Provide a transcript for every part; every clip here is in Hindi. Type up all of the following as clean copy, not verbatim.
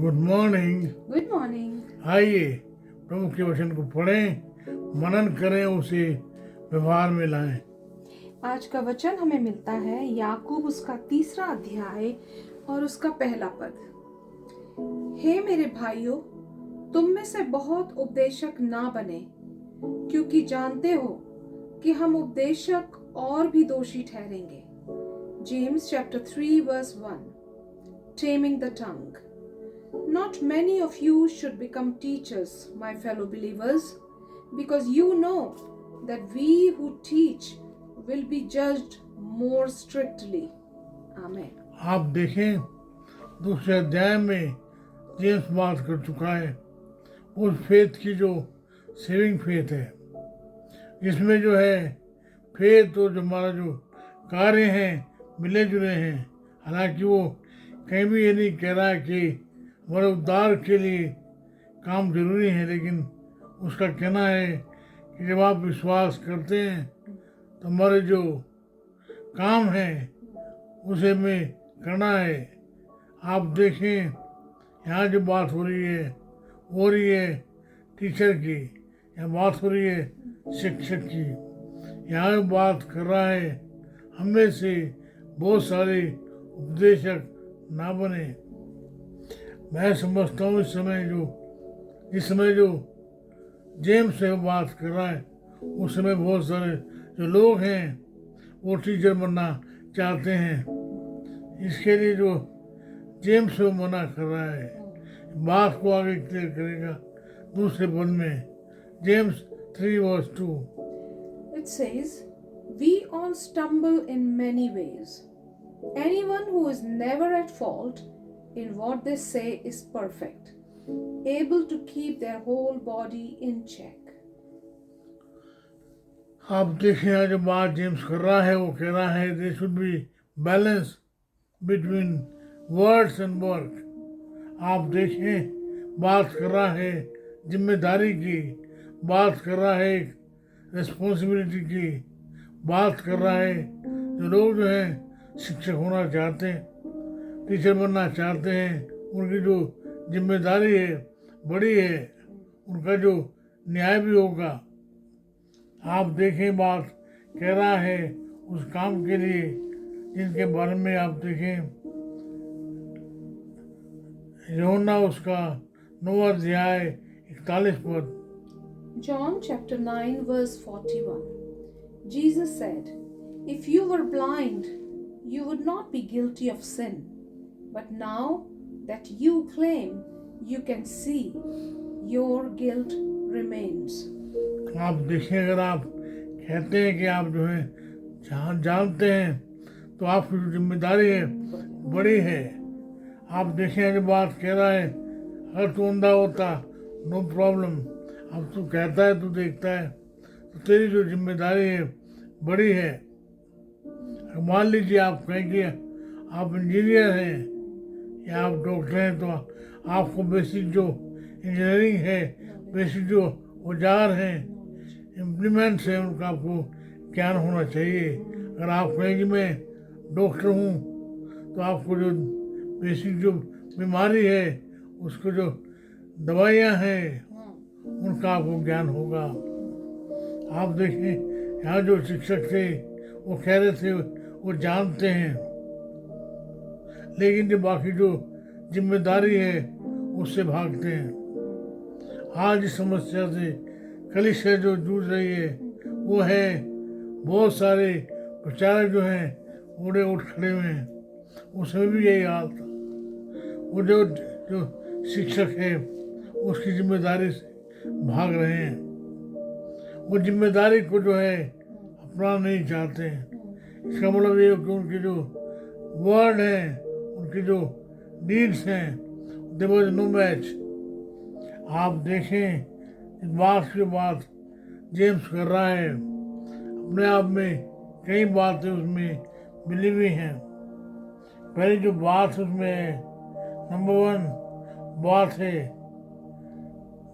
Good morning. Good morning. आइए प्रभु के वचन को पढ़ें, मनन करें, उसे व्यवहार में लाएं। आज का वचन हमें मिलता है याकूब उसका 3 अध्याय और उसका 1 पद। हे मेरे भाइयों, तुम में से बहुत उपदेशक ना बने, क्योंकि जानते हो कि हम उपदेशक और भी दोषी ठहरेंगे। James chapter 3 verse 1। Taming the tongue. Not many of you should become teachers, my fellow believers, because you know that we who teach will be judged more strictly. Amen. आप देखें, दूसरे अध्याय में जेम्स बात कर चुका है उस फेथ की जो सेविंग फेथ है, इसमें जो है फेथ और जो हमारा जो कार्य हैं मिले जुले हैं। हालांकि वो कहीं भी ये नहीं कह रहा है कि हमारे उद्धार के लिए काम जरूरी है, लेकिन उसका कहना है कि जब आप विश्वास करते हैं तो हमारे जो काम है उसे हमें करना है। आप देखें, यहाँ जो बात हो रही है टीचर की, यहाँ बात हो रही है शिक्षक की। यहाँ बात कर रहा है हमें से बहुत सारे उपदेशक ना बने। मैं समझता हूँ इस समय जो जेम्स से बात कर रहा है, उस समय बहुत सारे जो लोग हैं वो टीचर बनना चाहते हैं। इसके लिए जो जेम्स को मना कर रहा है, बात को आगे क्लियर करेगा दूसरे पद में, James 3 verse 2। It says, we all stumble in many ways. Anyone who is never at fault in what they say is perfect, able to keep their whole body in check. आप देखें, यहाँ जो बात जेम्स कर रहा है वो कह रहा है there should be balance between words and work। आप देखें, बात कर रहा है जिम्मेदारी की, बात कर रहा है एक रिस्पॉन्सिबिलिटी की, बात कर रहा है जो लोग जो हैं शिक्षक होना चाहते हैं, टीचर बनना चाहते हैं, उनकी जो जिम्मेदारी है बड़ी है, उनका जो न्याय भी होगा। आप देखें, बात कह रहा है उस काम के लिए जिनके बारे में आप देखें, यूहन्ना उसका 9 अध्याय 41 पद। John chapter 9 verse 41. Jesus said, if you were blind, you would not be guilty of sin. But now that you claim you can see, your guilt remains. आप देखें, अगर आप कहते हैं कि आप जो है जानते हैं तो आपकी जो जिम्मेदारी है बड़ी है। आप देखें, जो बात कह रहा है, अगर तू अंधा होता नो प्रॉब्लम, अब तू कहता है, तू देखता है, तो तेरी जो जिम्मेदारी है बड़ी है। मान लीजिए आप कहें कि आप इंजीनियर हैं या आप डॉक्टर हैं, तो आपको बेसिक जो इंजीनियरिंग है, बेसिक जो औजार हैं, इम्प्लीमेंट्स हैं, उनका आपको ज्ञान होना चाहिए। अगर आप कहें कि मैं डॉक्टर हूँ तो आपको जो बेसिक जो बीमारी है, उसको जो दवाइयाँ हैं, उनका आपको ज्ञान होगा। आप देखें, यहाँ जो शिक्षक थे वो कह रहे थे वो जानते हैं, लेकिन जो बाकी जो जिम्मेदारी है उससे भागते हैं। आज इस समस्या से कलीसिया जो जूझ रही है वो है बहुत सारे प्रचारक जो हैं उड़े उठ खड़े हुए हैं, उसमें भी यही हाल था। वो जो शिक्षक है उसकी जिम्मेदारी से भाग रहे हैं, वो जिम्मेदारी को जो है अपना नहीं चाहते हैं। इसका मतलब ये कि उनके जो वर्ड हैं, उनकी जो डीड्स हैं, देयर वाज नो मैच। आप देखें, इस बात की बात जेम्स कर रहा है, अपने आप में कई बातें उसमें मिली हुई हैं। पहली जो बात उसमें है, नंबर 1 बात है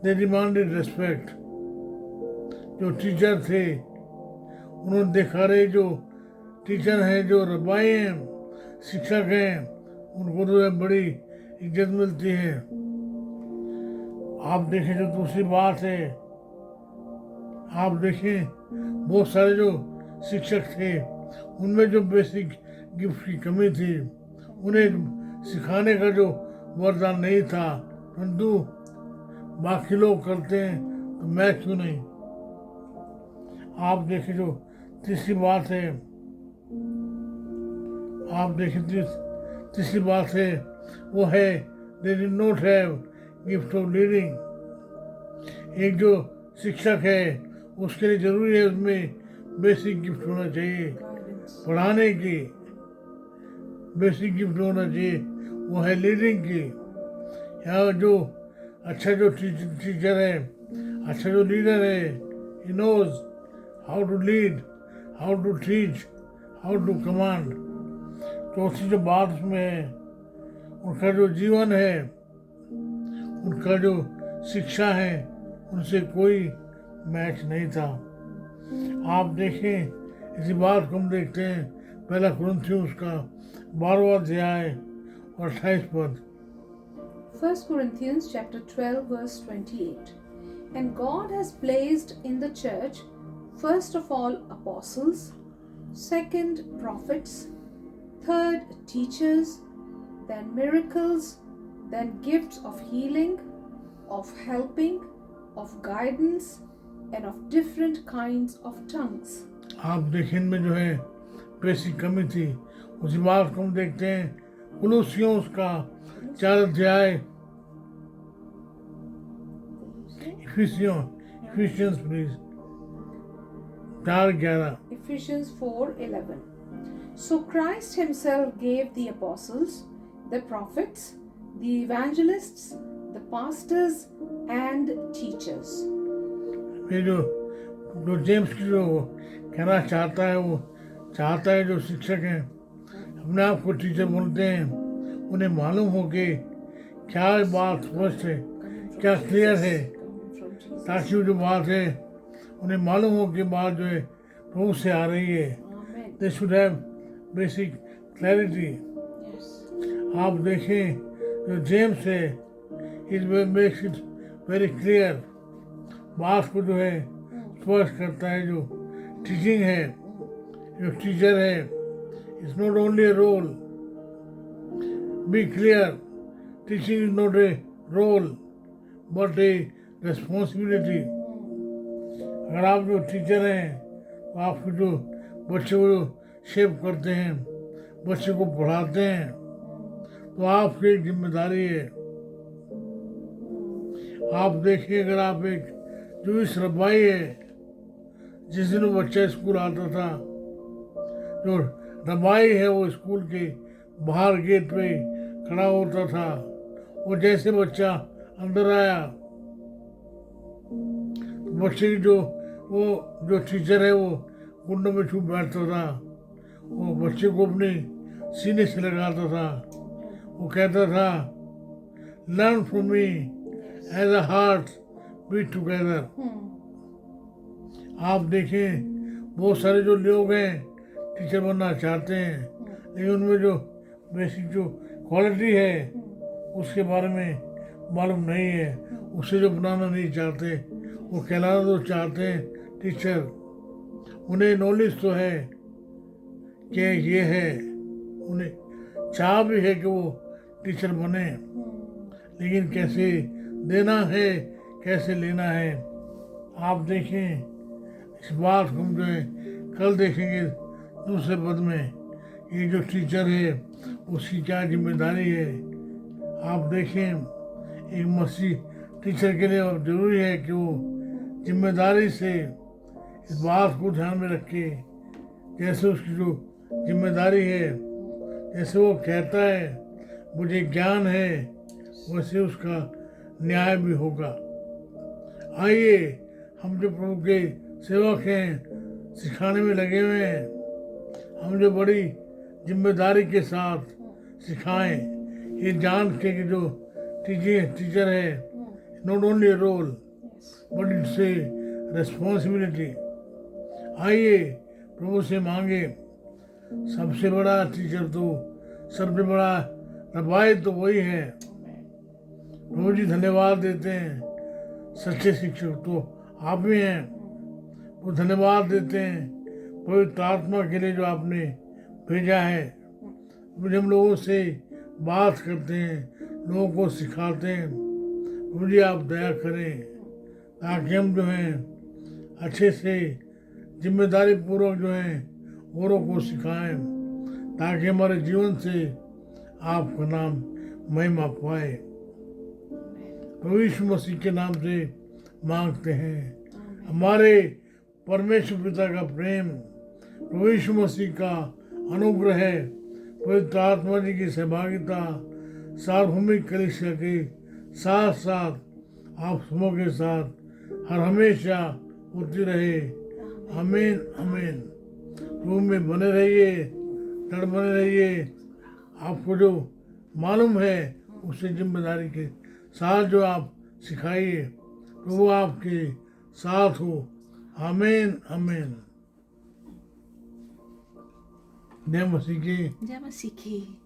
दे डिमांडेड रिस्पेक्ट। जो टीचर थे उन्होंने देखा रहे जो टीचर हैं, जो रबाई हैं, शिक्षक हैं, उनको तो बड़ी इज्जत मिलती है। आप देखें जो दूसरी बात है, आप देखें बहुत सारे जो शिक्षक थे उनमें जो बेसिक गिफ्ट की कमी थी, उन्हें सिखाने का जो वरदान नहीं था, परंतु बाकी लोग करते हैं तो मैं क्यों नहीं। आप देखें जो तीसरी बात है, आप देखें तीसरी बात है वो है they did not have gift of leading. एक जो शिक्षक है उसके लिए जरूरी है उसमें बेसिक गिफ्ट होना चाहिए, पढ़ाने की बेसिक गिफ्ट होना चाहिए, वो है लीडिंग की। यहाँ जो अच्छा जो टीचर है, अच्छा जो लीडर है, he knows how to lead, how to teach, how to command. चौथी जो बात उसमें है, उनका जो जीवन है, उनका जो शिक्षा है, उनसे कोई मैच नहीं था। आप देखें इसी बात को हम देखते हैं पहला कुरिन्थियों का 12वां अध्याय और 28 पद। 1 Corinthians chapter 12 verse 28. And God has placed in the church first of all apostles, second prophets, third teachers, then miracles, then gifts of healing, of helping, of guidance, and of different kinds of tongues. आप देखें इनमें जो है बेसिक कमी थी, उसी बात को हम देखते हैं कुलुसियों उसका 4 अध्याय, efficiency please 4:11। Ephesians 4:11. So Christ himself gave the apostles, the prophets, the evangelists, the pastors and teachers. ये जो जेम्स की जो कहना चाहता है, वो चाहता है जो शिक्षक हैं अपने आप को टीचर बोलते हैं, उन्हें मालूम हो कि क्या बात स्पष्ट है, क्या क्लियर है, ताकि वो जो बात है उन्हें मालूम हो कि बात जो है प्रभु से आ रही है। They should have basic clarity. आप देखें जो जेम्स है, it makes it very clear, बात को जो है स्पष्ट करता है। जो टीचिंग है, जो टीचर है, it's not only a role, be clear, teaching is not a role but a responsibility. अगर आप जो टीचर हैं तो आपको जो बच्चे को शेप करते हैं, बच्चे को पढ़ाते हैं, तो आपकी एक जिम्मेदारी है। आप देखिए अगर आप एक जो इस रबाई है, जिस दिन वो बच्चा स्कूल आता था, जो रबाई है वो स्कूल के बाहर गेट पे खड़ा होता था, वो जैसे बच्चा अंदर आया तो बच्चे की जो टीचर है वो कुंडों में छुप बैठता था, वो बच्चे को अपने सीने से लगाता था, वो कहता था learn from me as a heart beat together. आप देखें बहुत सारे जो लोग हैं टीचर बनना चाहते हैं, लेकिन उनमें जो बेसिक जो क्वालिटी है उसके बारे में मालूम नहीं है, उसे जो बनाना नहीं चाहते, वो कहलाना तो चाहते हैं टीचर। उन्हें नॉलेज तो है कि ये है, उन्हें चाह भी है कि वो टीचर बने, लेकिन कैसे देना है, कैसे लेना है। आप देखें इस बात को हम जो है कल देखेंगे दूसरे पद में, ये जो टीचर है उसकी क्या जिम्मेदारी है। आप देखें एक मसीह टीचर के लिए जरूरी है कि वो जिम्मेदारी से इस बात को ध्यान में रखे, जैसे उसकी जो जिम्मेदारी है, जैसे वो कहता है मुझे ज्ञान है, वैसे उसका न्याय भी होगा। आइए हम जो प्रभु के सेवक हैं, सिखाने में लगे हुए हैं, हम जो बड़ी जिम्मेदारी के साथ सिखाएं, ये जान के कि जो टीचर है not only role but it's a responsibility. आइए प्रभु से मांगे, सबसे बड़ा टीचर तो, सबसे बड़ा रबाई तो वही है। प्रभु जी धन्यवाद देते हैं सच्चे शिक्षक तो आप ही हैं। वो धन्यवाद देते हैं पवित्र आत्मा के लिए जो आपने भेजा है। मुझे हम लोगों से बात करते हैं, लोगों को सिखाते हैं। मुझे आप दया करें ताकि हम जो हैं अच्छे से जिम्मेदारी पूर्वक जो हैं औरों को सिखाएं, ताकि हमारे जीवन से आपका नाम महिमा पाए। प्रभु यीशु मसीह के नाम से मांगते हैं। हमारे परमेश्वर पिता का प्रेम, प्रभु यीशु मसीह का अनुग्रह है, पवित्र आत्मा जी की सहभागिता सार्वभौमिक कलीसिया के साथ साथ आप सबों के साथ हर हमेशा होती रहे। आमीन आमीन। रूम में बने रहिए, डर बने रहिए। आपको जो मालूम है उससे जिम्मेदारी के साथ जो आप सिखाइए, तो वो आपके साथ हो। आमीन आमीन। जय मसीह की। जय मसीह की।